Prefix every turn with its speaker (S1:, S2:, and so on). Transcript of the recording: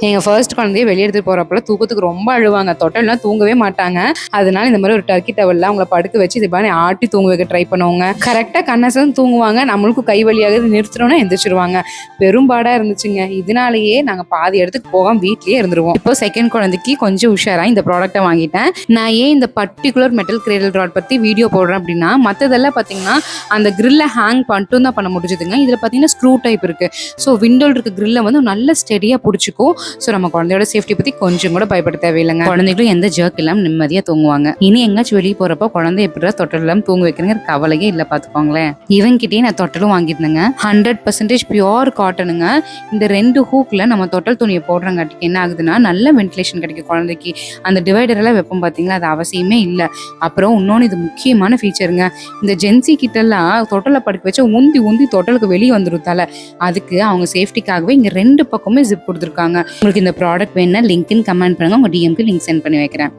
S1: எங்கள் ஃபர்ஸ்ட் குழந்தைய வெளியே எடுத்துகிட்டு போகிறப்பல தூக்கத்துக்கு ரொம்ப அழுவாங்க, தொட்டல்லாம் தூங்கவே மாட்டாங்க. அதனால இந்த மாதிரி ஒரு டர்க்கி டவலில் அவங்கள படுக்க வச்சு இது மாதிரி ஆட்டி தூங்க வைக்க ட்ரை பண்ணுவோங்க. கரெக்டாக கண்ணசம் தூங்குவாங்க, நம்மளுக்கும் கை வழியாக நிறுத்துறோன்னா எந்திரிச்சிருவாங்க. பெரும்பாடாக இருந்துச்சுங்க. இதனாலேயே நாங்கள் பாதி இடத்துக்கு போகாம வீட்லேயே இருந்துருவோம். இப்போ செகண்ட் குழந்தைக்கு கொஞ்சம் உஷாராக இந்த ப்ராடக்ட்டை வாங்கிட்டேன். நான் ஏன் இந்த பர்டிகுலர் மெட்டல் கிரேடல் ராட் பற்றி வீடியோ போடுறேன் அப்படின்னா, மற்றதெல்லாம் பார்த்தீங்கன்னா அந்த கிரில்லை ஹேங் பண்ணிட்டும் தான் பண்ண முடிஞ்சுதுங்க. இதில் பார்த்தீங்கன்னா ஸ்க்ரூ டைப் இருக்குது. ஸோ விண்டோவில் இருக்க கிரில்லை வந்து நல்ல ஸ்டெடியாக பிடிச்சிக்கும். ஸோ நம்ம குழந்தையோட சேஃப்டி பற்றி கொஞ்சம் கூட பயப்பட தேவையில்லைங்க. குழந்தைகளும் எந்த ஜர்க் இல்லாமல் நிம்மதியாக தூங்குவாங்க. இனி எங்கேயாச்சும் வெளியே போகிறப்போ குழந்தை எப்படியா தொட்டல் இல்லாமல் தூங்க வைக்கிறேங்கிற கவலையே இல்லை பார்த்துக்கோங்களேன். இவங்கிட்டே நான் தொட்டலும் வாங்கியிருந்தேங்க. 100% பியூர் காட்டனுங்க. இந்த 2 ஹூக்கில் நம்ம தொட்டல் துணியை போடுறங்காட்டிக்கு என்ன ஆகுதுன்னா நல்ல வென்டிலேஷன் கிடைக்கும் குழந்தைக்கு. அந்த டிவைடரெல்லாம் வைப்போம் பார்த்தீங்களா, அது அவசியமே இல்லை. அப்புறம் இன்னொன்று இது முக்கியமான ஃபீச்சருங்க. இந்த ஜென்சி கிட்டெல்லாம் தொட்டலை படுக்க வச்சா உந்தி உந்தி தொட்டலுக்கு வெளியே வந்துடும் தலை. அதுக்கு அவங்க சேஃப்டிக்காகவே இங்கே 2 பக்கமே ஜிப் கொடுத்துருக்காங்க. உங்களுக்கு இந்த ப்ராடக்ட் வேணும்னா லிங்க்னு கமெண்ட் பண்ணுங்க, உங்கள் டிஎம்க்கு லிங்க் சென்ட் பண்ணி வைக்கிறேன்.